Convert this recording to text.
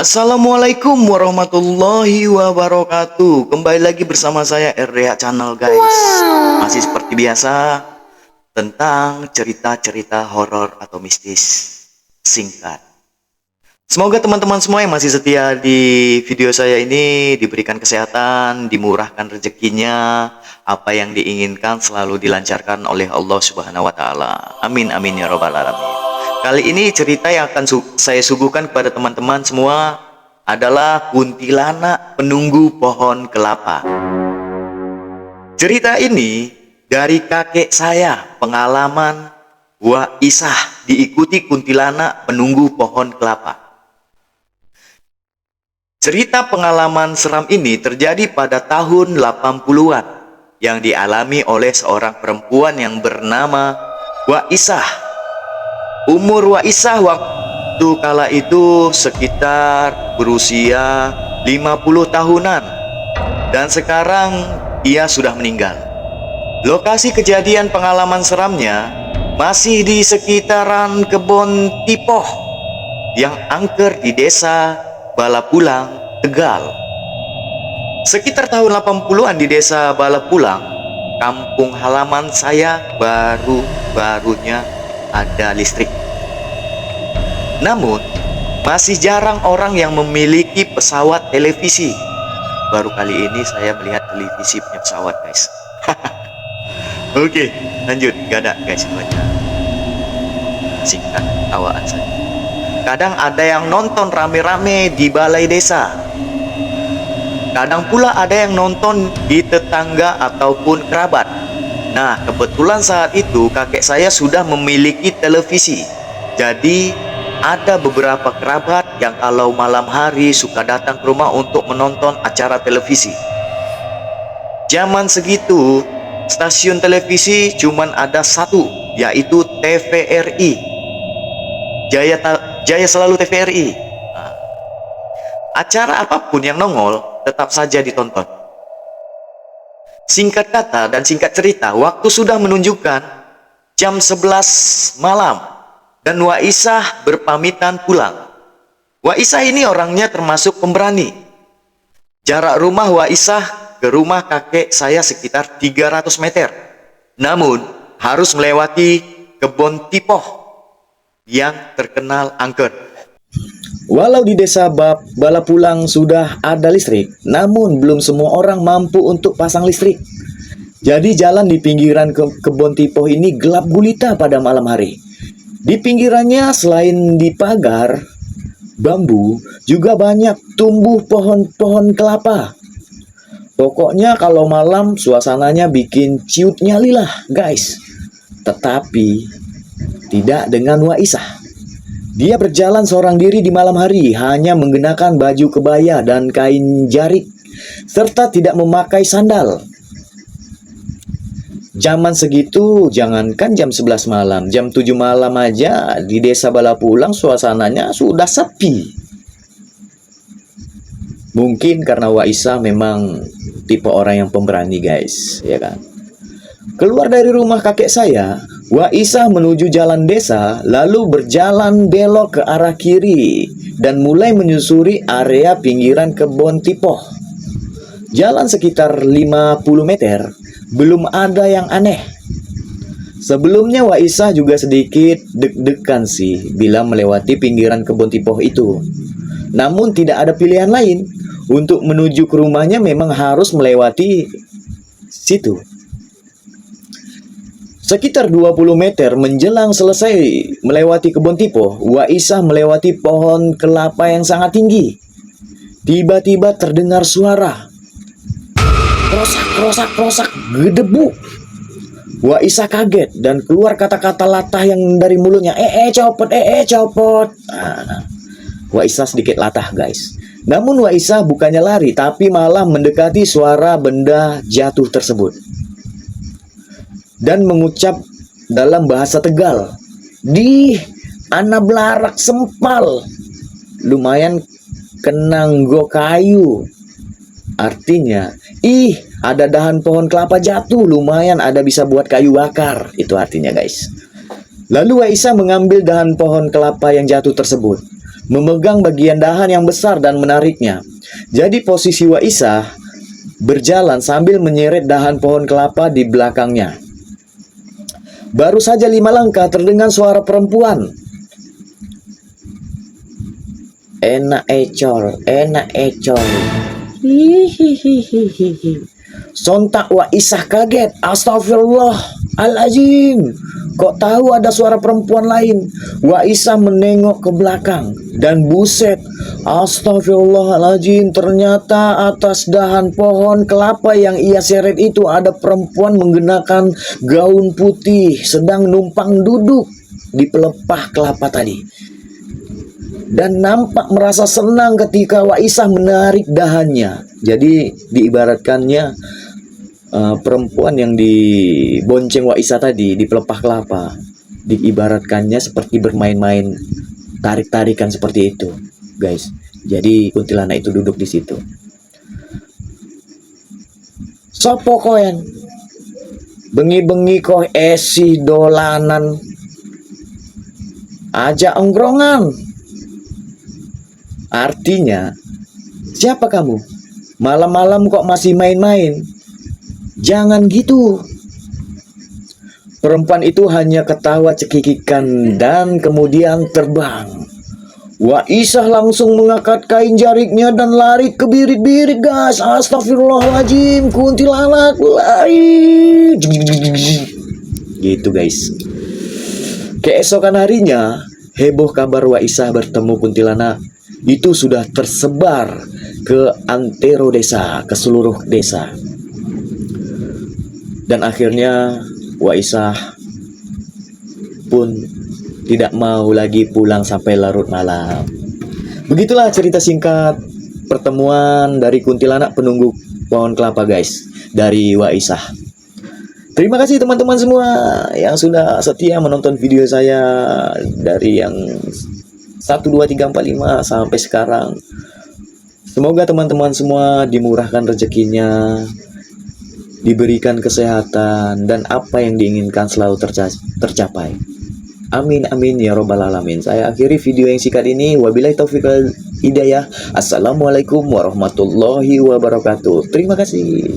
Assalamualaikum warahmatullahi wabarakatuh. Kembali lagi bersama saya RDH Channel guys. Masih seperti biasa tentang cerita-cerita horor atau mistis singkat. Semoga teman-teman semua yang masih setia di video saya ini diberikan kesehatan, dimurahkan rezekinya, apa yang diinginkan selalu dilancarkan oleh Allah Subhanahu wa taala. Amin amin ya robbal alamin. Kali ini cerita yang akan saya suguhkan kepada teman-teman semua adalah kuntilanak penunggu pohon kelapa. Cerita ini dari kakek saya, pengalaman Waisah diikuti kuntilanak penunggu pohon kelapa. Cerita pengalaman seram ini terjadi pada tahun 80-an yang dialami oleh seorang perempuan yang bernama Waisah. Umur Waisah waktu kala itu sekitar berusia 50 tahunan dan sekarang ia sudah meninggal. Lokasi kejadian pengalaman seramnya masih di sekitaran kebun tipoh yang angker di desa Balapulang, Tegal. Sekitar tahun 80-an di desa Balapulang, kampung halaman saya baru-barunya ada listrik. Namun, masih jarang orang yang memiliki pesawat televisi. Baru kali ini saya melihat televisi punya pesawat, guys. Oke, lanjut. Gak ada, guys, banyak. Singkat, tawaan saja. Kadang ada yang nonton rame-rame di balai desa. Kadang pula ada yang nonton di tetangga ataupun kerabat. Nah, kebetulan saat itu kakek saya sudah memiliki televisi. Jadi, ada beberapa kerabat yang kalau malam hari suka datang ke rumah untuk menonton acara televisi. Zaman segitu, stasiun televisi cuman ada satu, yaitu TVRI. Jaya Selalu TVRI. Nah, acara apapun yang nongol tetap saja ditonton. Singkat kata dan singkat cerita, waktu sudah menunjukkan jam 11 malam dan Waisah berpamitan pulang. Waisah ini orangnya termasuk pemberani. Jarak rumah Waisah ke rumah kakek saya sekitar 300 meter. Namun harus melewati kebun tipoh yang terkenal angker. Walau di desa Balapulang sudah ada listrik, namun belum semua orang mampu untuk pasang listrik. Jadi jalan di pinggiran kebun tipoh ini gelap gulita pada malam hari. Di pinggirannya selain dipagar bambu, juga banyak tumbuh pohon-pohon kelapa. Pokoknya kalau malam suasananya bikin ciut nyali lah, guys. Tetapi tidak dengan Waisah. Dia berjalan seorang diri di malam hari, hanya menggunakan baju kebaya dan kain jarik, serta tidak memakai sandal. Zaman segitu, jangankan jam 11 malam, jam 7 malam aja di desa Balapulang suasananya sudah sepi. Mungkin karena Waisah memang tipe orang yang pemberani, guys, ya kan? Keluar dari rumah kakek saya, Waisah menuju jalan desa, lalu berjalan belok ke arah kiri dan mulai menyusuri area pinggiran kebun tipoh. Jalan sekitar 50 meter, belum ada yang aneh. Sebelumnya Waisah juga sedikit deg-degan sih bila melewati pinggiran kebun tipoh itu. Namun tidak ada pilihan lain. Untuk menuju ke rumahnya memang harus melewati situ. Sekitar 20 meter menjelang selesai melewati kebun tipoh, Waisah melewati pohon kelapa yang sangat tinggi. Tiba-tiba terdengar suara krosak, gedebu. Waisah kaget dan keluar kata-kata latah yang dari mulutnya, copot. Waisah sedikit latah, guys. Namun Waisah bukannya lari, tapi malah mendekati suara benda jatuh tersebut dan mengucap dalam bahasa Tegal, ana belarak sempal, lumayan kenang go kayu. Artinya, ada dahan pohon kelapa jatuh, lumayan ada bisa buat kayu bakar. Itu artinya, guys. Lalu Waisah mengambil dahan pohon kelapa yang jatuh tersebut. memegang bagian dahan yang besar dan menariknya. Jadi posisi Waisah berjalan sambil menyeret dahan pohon kelapa di belakangnya. Baru saja 5 langkah terdengar suara perempuan. Enak ecol, enak ecol. Hihihihihi. Sontak Waisah kaget. Astagfirullahaladzim. Kok tahu ada suara perempuan lain? Waisah menengok ke belakang dan buset. Astagfirullahaladzim. Ternyata atas dahan pohon kelapa yang ia seret itu ada perempuan menggunakan gaun putih sedang numpang duduk di pelepah kelapa tadi. Dan nampak merasa senang ketika Waisah menarik dahannya. Jadi diibaratkannya perempuan yang dibonceng Waisah tadi di pelepah kelapa, diibaratkannya seperti bermain-main tarik-tarikan seperti itu, guys. Jadi kuntilanak itu duduk di situ. Sopo koen? Bengi-bengi kok esi dolanan. Ajak ongkrongan. Artinya, siapa kamu? Malam-malam kok masih main-main? Jangan gitu. Perempuan itu hanya ketawa cekikikan dan kemudian terbang. Waisah langsung mengangkat kain jariknya dan lari ke birit-birit, guys. Astagfirullahaladzim, kuntilanak lari. Gitu, guys. Keesokan harinya, heboh kabar Waisah bertemu kuntilanak itu sudah tersebar ke antero desa, ke seluruh desa. Dan akhirnya Waisah pun tidak mau lagi pulang sampai larut malam. Begitulah cerita singkat pertemuan dari kuntilanak penunggu pohon kelapa, guys, dari Waisah. Terima kasih teman-teman semua yang sudah setia menonton video saya dari yang 1, 2, 3, 4, 5 sampai sekarang. Semoga teman-teman semua dimurahkan rezekinya, diberikan kesehatan, dan apa yang diinginkan selalu tercapai. Amin amin ya robbal alamin. Saya akhiri video yang singkat ini. Wabillahi taufiq wal hidayah. Assalamualaikum warahmatullahi wabarakatuh. Terima kasih.